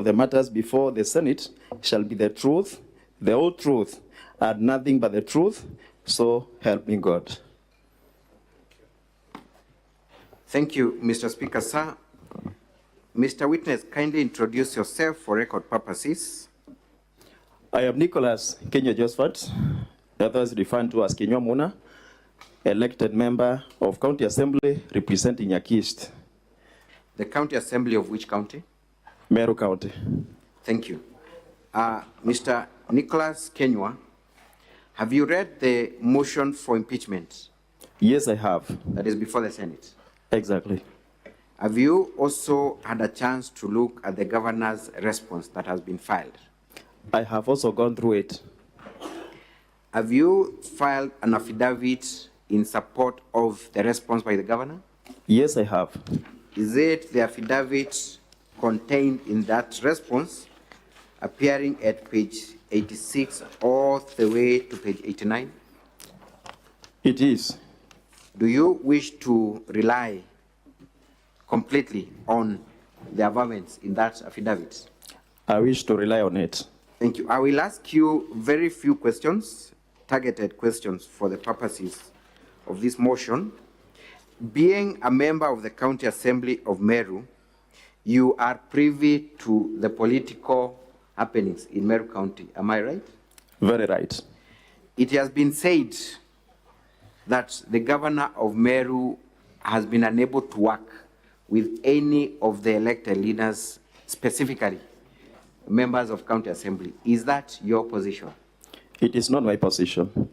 The matters before the Senate shall be the truth, the whole truth, and nothing but the truth, so help me God. Thank you, Mr. Speaker, sir. Mr. Witness, kindly introduce yourself for record purposes. I am Nicholas Kenya Josephat, others referred to as Kenya Muna, elected member of County Assembly representing Nyaki East. The County Assembly of which county? Meru County. Thank you. Mr. Nicholas Kenya, have you read the motion for impeachment? Yes, I have. That is before the Senate. Exactly. Have you also had a chance to look at the governor's response that has been filed? I have also gone through it. Have you filed an affidavit in support of the response by the governor? Yes, I have. Is it the affidavit contained in that response appearing at page 86 all the way to page 89? It is. Do you wish to rely completely on the avowals in that affidavit? I wish to rely on it. Thank you. I will ask you very few questions, targeted questions for the purposes of this motion. Being a member of the County Assembly of Meru, you are privy to the political happenings in Meru County. Am I right? Very right. It has been said that the governor of Meru has been unable to work with any of the elected leaders, specifically members of County Assembly. Is that your position? It is not my position.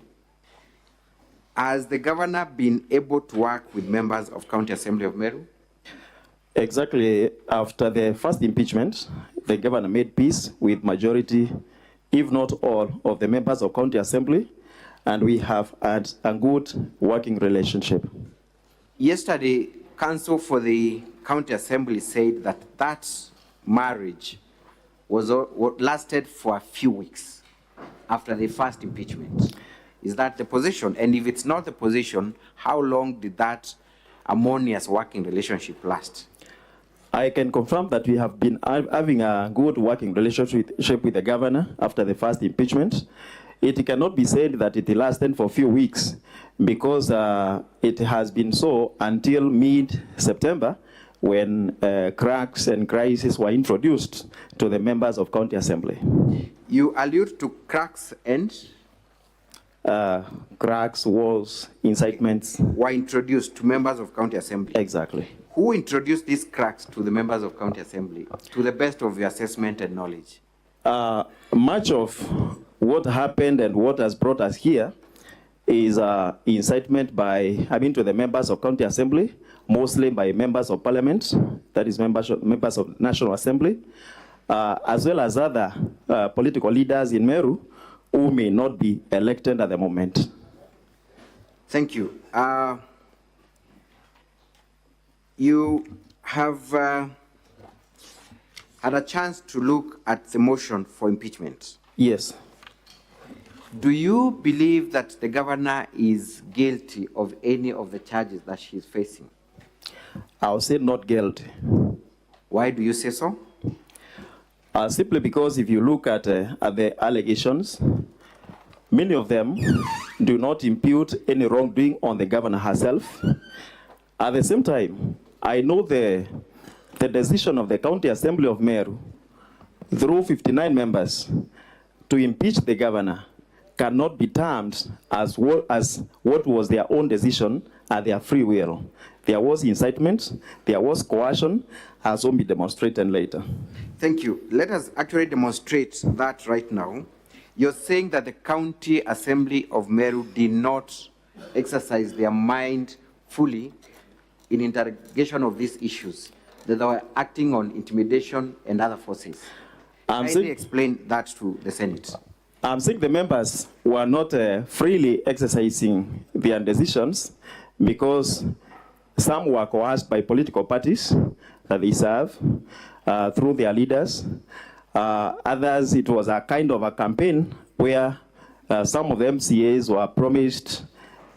Has the governor been able to work with members of County Assembly of Meru? Exactly after the first impeachment, the governor made peace with majority, if not all, of the members of County Assembly, and we have had a good working relationship. Yesterday, counsel for the County Assembly said that that marriage lasted for a few weeks after the first impeachment. Is that the position? And if it's not the position, how long did that harmonious working relationship last? I can confirm that we have been having a good working relationship with the governor after the first impeachment. It cannot be said that it lasted for a few weeks because it has been so until mid-September when cracks and crises were introduced to the members of County Assembly. You allude to cracks and? Cracks, wars, incitements. Were introduced to members of County Assembly? Exactly. Who introduced these cracks to the members of County Assembly, to the best of your assessment and knowledge? Much of what happened and what has brought us here is incitement to the members of County Assembly, mostly by members of Parliament, that is members of National Assembly, as well as other political leaders in Meru who may not be elected at the moment. Thank you. You have had a chance to look at the motion for impeachment. Yes. Do you believe that the governor is guilty of any of the charges that she is facing? I'll say not guilty. Why do you say so? Simply because if you look at the allegations, many of them do not impute any wrongdoing on the governor herself. At the same time, I know the decision of the County Assembly of Meru, through 59 members, to impeach the governor cannot be termed as what was their own decision at their free will. There was incitement, there was coercion, as will be demonstrated later. Thank you. Let us actually demonstrate that right now. You're saying that the County Assembly of Meru did not exercise their mind fully in interrogation of these issues, that they were acting on intimidation and other forces. Kindly explain that to the Senate. I'm saying the members were not freely exercising their decisions because some were coerced by political parties that they serve through their leaders. Others, it was a kind of a campaign where some of the MCAs were promised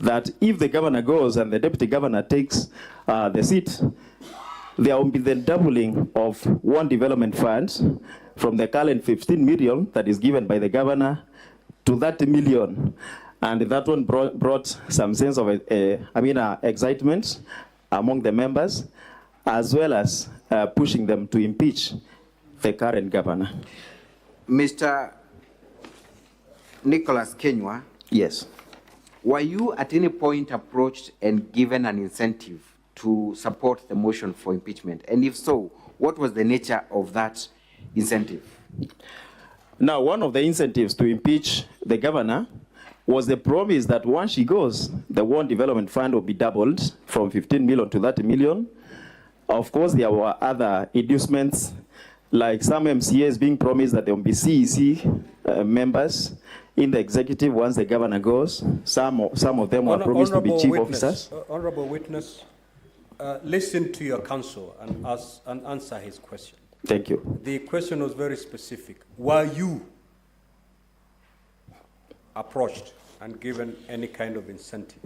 that if the governor goes and the deputy governor takes the seat, there will be the doubling of one development fund from the current 15 million that is given by the governor to 30 million. And that one brought some sense of excitement among the members, as well as pushing them to impeach the current governor. Mr. Nicholas Kenywa. Yes. Were you at any point approached and given an incentive to support the motion for impeachment? And if so, what was the nature of that incentive? Now, one of the incentives to impeach the governor was the promise that once she goes, the One Development Fund will be doubled from 15 million to 30 million. Of course, there were other inducements, like some MCAs being promised that there will be CEC members in the executive once the governor goes. Some of them were promised to be chief officers. Honorable witness, listen to your counsel and answer his question. Thank you. The question was very specific. Were you approached and given any kind of incentive?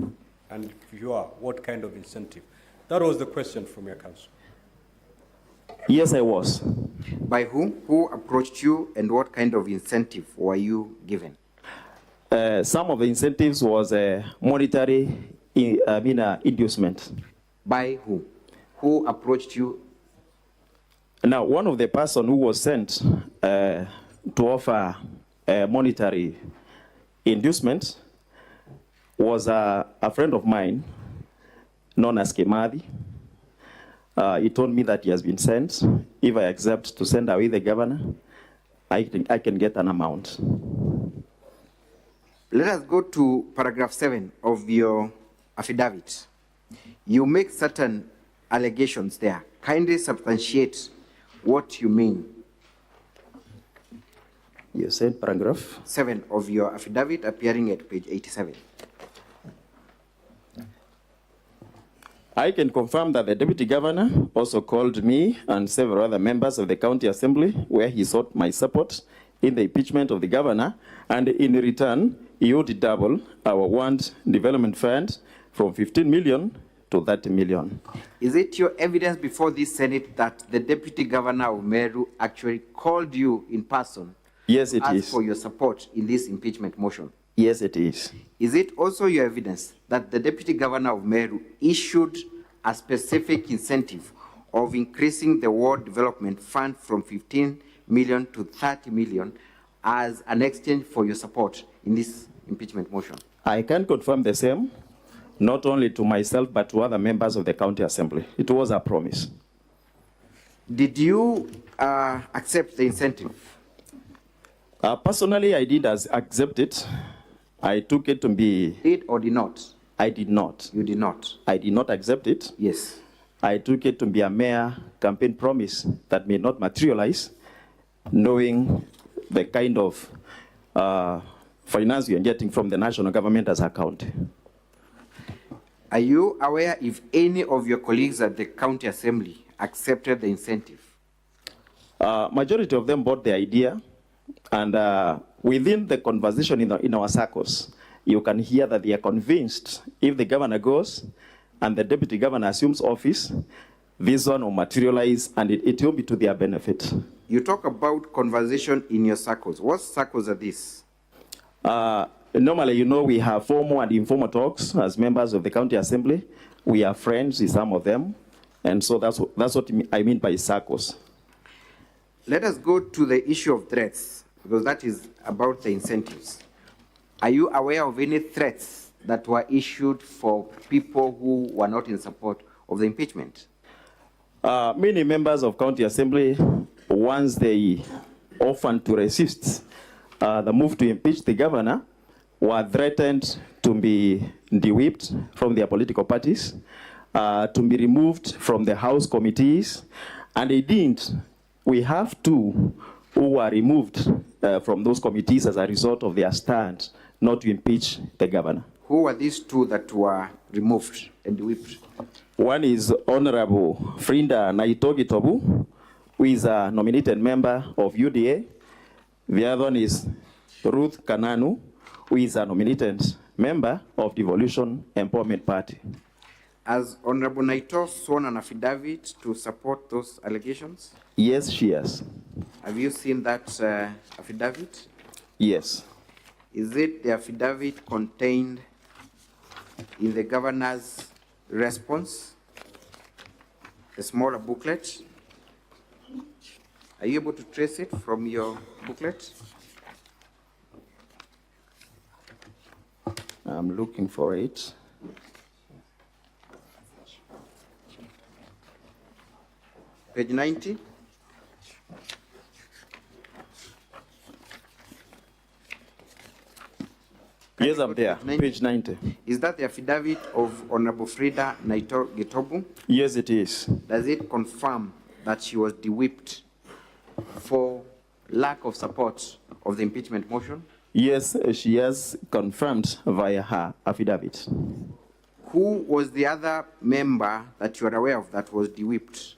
And if you are, what kind of incentive? That was the question from your counsel. Yes, I was. By whom? Who approached you, and what kind of incentive were you given? Some of the incentives was a monetary inducement. By whom? Who approached you? Now, one of the person who was sent to offer a monetary inducement was a friend of mine known as Kemadi. He told me that he has been sent. If I accept to send away the governor, I can get an amount. Let us go to paragraph 7 of your affidavit. You make certain allegations there. Kindly substantiate what you mean. You said paragraph 7 of your affidavit, appearing at page 87. I can confirm that the deputy governor also called me and several other members of the county assembly where he sought my support in the impeachment of the governor, and in return, he would double our One Development Fund from 15 million to 30 million. Is it your evidence before this Senate that the deputy governor of Meru actually called you in person? Yes, it is. For your support in this impeachment motion? Yes, it is. Is it also your evidence that the deputy governor of Meru issued a specific incentive of increasing the Ward Development Fund from 15 million to 30 million as an exchange for your support in this impeachment motion? I can confirm the same, not only to myself, but to other members of the county assembly. It was a promise. Did you accept the incentive? Personally, I did accept it. I took it to be... Did or did not? I did not. You did not? I did not accept it. Yes. I took it to be a mere campaign promise that may not materialize, knowing the kind of finance you are getting from the national government as a county. Are you aware if any of your colleagues at the county assembly accepted the incentive? Majority of them bought the idea, and within the conversation in our circles, you can hear that they are convinced if the governor goes and the deputy governor assumes office, this one will materialize and it will be to their benefit. You talk about conversation in your circles. What circles are these? Normally, you know, we have formal and informal talks as members of the county assembly. We are friends with some of them, and so that's what I mean by circles. Let us go to the issue of threats, because that is about the incentives. Are you aware of any threats that were issued for people who were not in support of the impeachment? Many members of county assembly, once they offered to resist the move to impeach the governor, were threatened to be de-whipped from their political parties, to be removed from the House committees, and they didn't. We have two who were removed from those committees as a result of their stand not to impeach the governor. Who were these two that were removed and whipped? One is Honorable Frinda Naitogi Tobu, who is a nominated member of UDA. The other one is Ruth Kananu, who is a nominated member of Devolution Empowerment Party. Has Honorable Naito sworn an affidavit to support those allegations? Yes, she has. Have you seen that affidavit? Yes. Is it the affidavit contained in the governor's response, a smaller booklet? Are you able to trace it from your booklet? I'm looking for it. Page 90. Yes, I'm there. Page 90. Is that the affidavit of Honorable Frida Naito Getobu? Yes, it is. Does it confirm that she was de-whipped for lack of support of the impeachment motion? Yes, she has confirmed via her affidavit. Who was the other member that you are aware of that was de-whipped?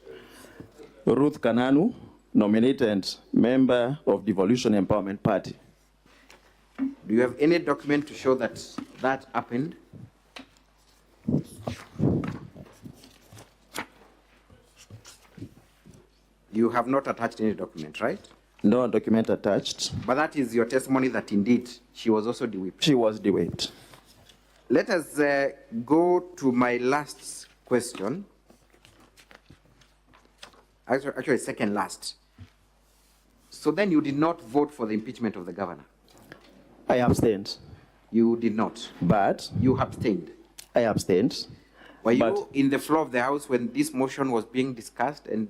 Ruth Kananu, nominated member of Devolution Empowerment Party. Do you have any document to show that that happened? You have not attached any document, right? No document attached. But that is your testimony that indeed she was also de-whipped. She was de-whipped. Let us go to my last question. Actually, second last. So then you did not vote for the impeachment of the governor? I abstained. You did not? But You abstained? I abstained. Were you in the floor of the House when this motion was being discussed and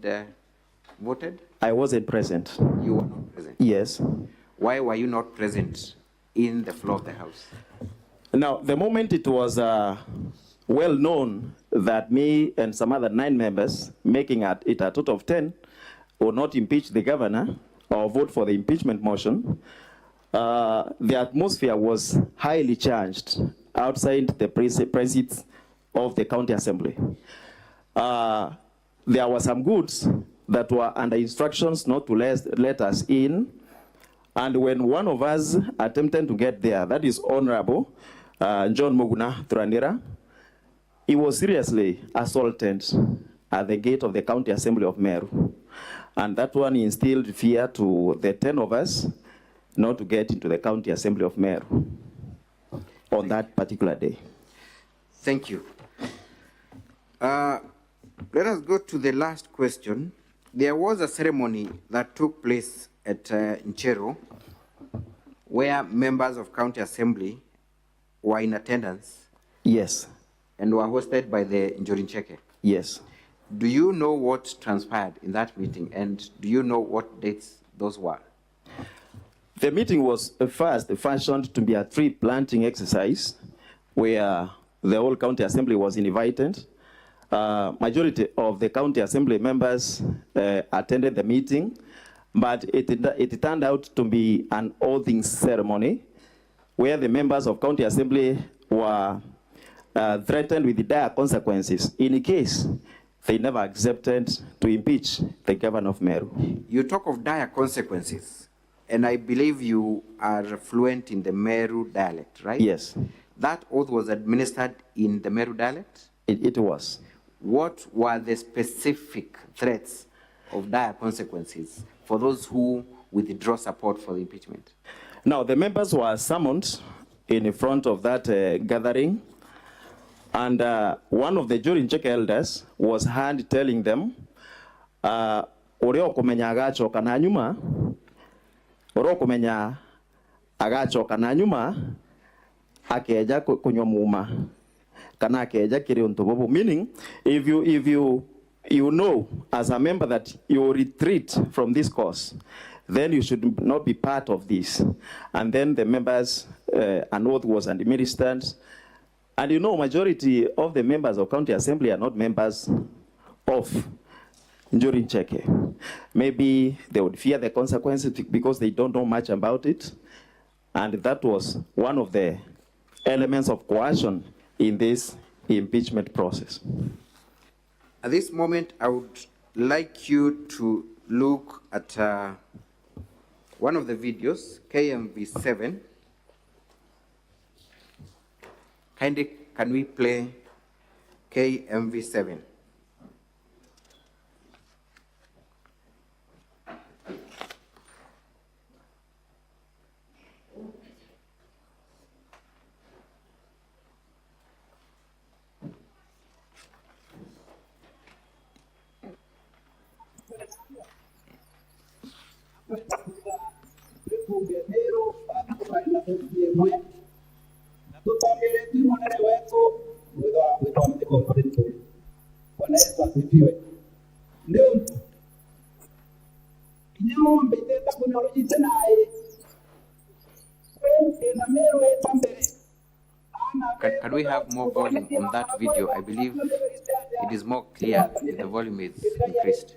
voted? I wasn't present. You were not present? Yes. Why were you not present in the floor of the House? Now, the moment it was well known that me and some other 9 members, making it a total of 10, would not impeach the governor or vote for the impeachment motion, the atmosphere was highly charged outside the precincts of the county assembly. There were some goods that were under instructions not to let us in, and when one of us attempted to get there, that is Honorable John Moguna Thurandira, he was seriously assaulted at the gate of the county assembly of Meru. And that one instilled fear to the 10 of us not to get into the county assembly of Meru on that particular day. Thank you. Let us go to the last question. There was a ceremony that took place at Nchero where members of county assembly were in attendance. Yes. And were hosted by the Njorincheke. Yes. Do you know what transpired in that meeting, and do you know what dates those were? The meeting was first fashioned to be a tree planting exercise where the whole county assembly was invited. Majority of the county assembly members attended the meeting, but it turned out to be an oathing ceremony where the members of county assembly were threatened with dire consequences in case they never accepted to impeach the governor of Meru. You talk of dire consequences, and I believe you are fluent in the Meru dialect, right? Yes. That oath was administered in the Meru dialect? It was. What were the specific threats of dire consequences for those who withdraw support for the impeachment? Now, the members were summoned in front of that gathering, and one of the Njorincheke elders was heard telling them, "Oreo kumenya agachoka na nyuma, oreo kumenya agachoka na nyuma, akeja kunywa muma, kana akeja kiri ontobobo." Meaning, if you know as a member that you retreat from this cause, then you should not be part of this. And then the members, an oath was administered. And you know, majority of the members of county assembly are not members of Njorincheke. Maybe they would fear the consequences because they don't know much about it. And that was one of the elements of coercion in this impeachment process. At this moment, I would like you to look at one of the videos, KMV7. Kindly, can we play KMV7. Can we have more volume on that video? I believe it is more clear if the volume is increased.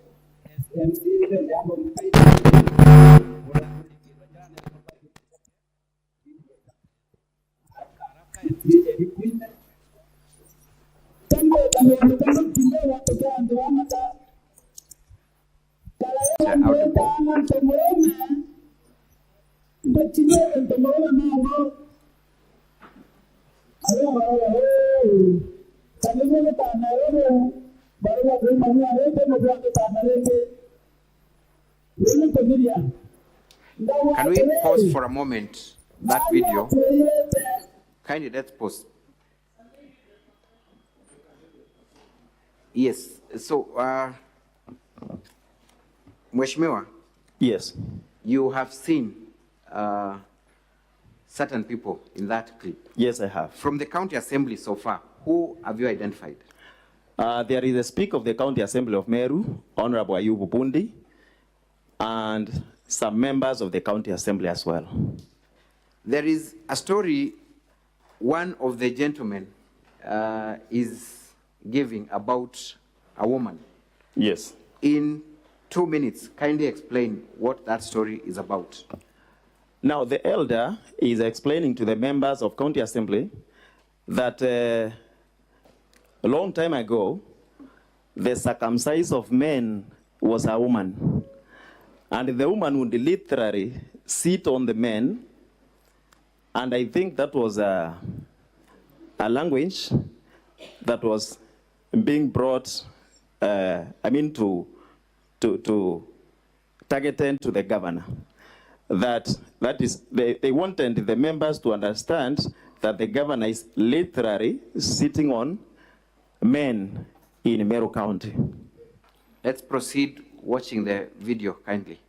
Can we pause for a moment that video? Kindly let's pause. Yes, so Mheshimiwa, Yes. you have seen certain people in that clip. Yes, I have. From the county assembly so far, who have you identified? There is a Speaker of the County Assembly of Meru, Honorable Ayubu Bundi, and some members of the County Assembly as well. There is a story one of the gentlemen is giving about a woman. Yes. In 2 minutes, kindly explain what that story is about. Now, the elder is explaining to the members of County Assembly that a long time ago, the circumcision of men was a woman. And the woman would literally sit on the men. And I think that was a language that was being brought, to targeted to the governor. That is, they wanted the members to understand that the governor is literally sitting on men in Meru County. Let's proceed watching the video kindly.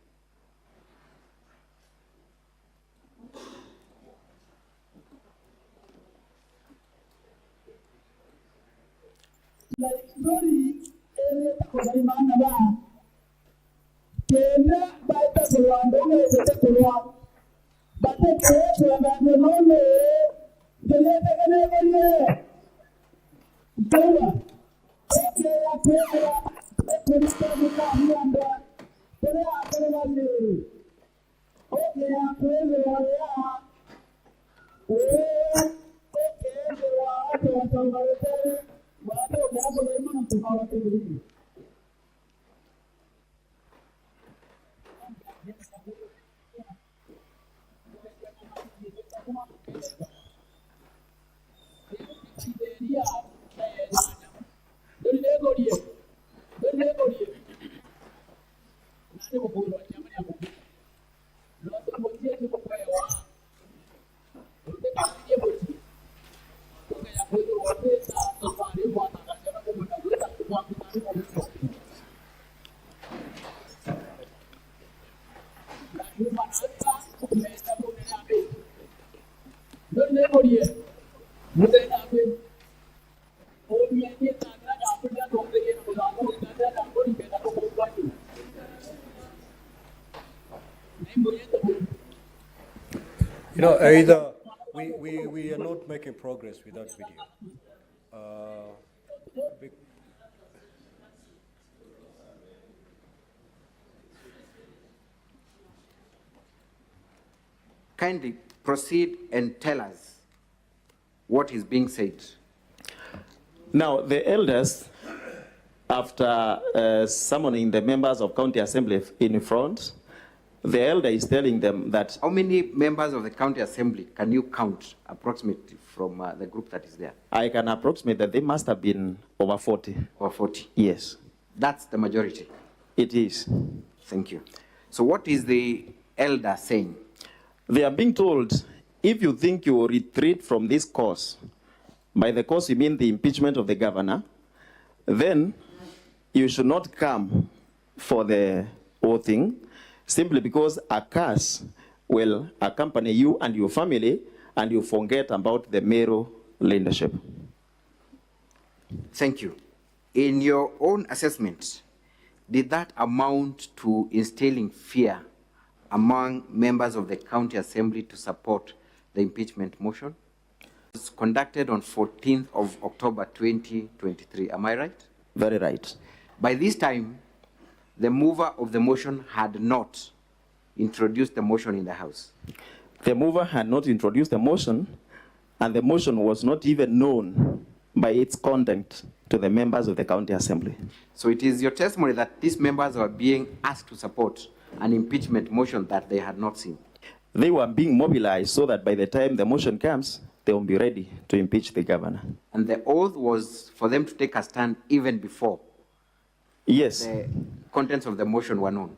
You know, either we are not making progress with that video. Kindly proceed and tell us what is being said. Now, the elders, after summoning the members of County Assembly in front, The elder is telling them that How many members of the county assembly can you count approximately from the group that is there? I can approximate that they must have been over 40. Or 40? Yes, That's the majority. it is. Thank you. So what is the elder saying? They are being told, if you think you will retreat from this course, by the course you mean the impeachment of the governor, then you should not come for the whole thing, simply because a curse will accompany you and your family, and you forget about the Meru leadership. Thank you. In your own assessment, did that amount to instilling fear among members of the county assembly to support the impeachment motion? It was conducted on 14th of October 2023. Am I right? Very right. By this time, the mover of the motion had not introduced the motion in the House. The mover had not introduced the motion, and the motion was not even known by its content to the members of the county assembly. So it is your testimony that these members were being asked to support an impeachment motion that they had not seen. They were being mobilized so that by the time the motion comes, they will be ready to impeach the governor. And the oath was for them to take a stand even before Yes, the contents of the motion were known.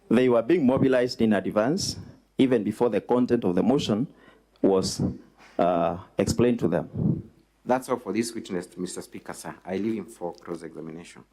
they were being mobilized in advance, even before the content of the motion was explained to them. That's all for this witness, Mr. Speaker, sir. I leave him for cross-examination.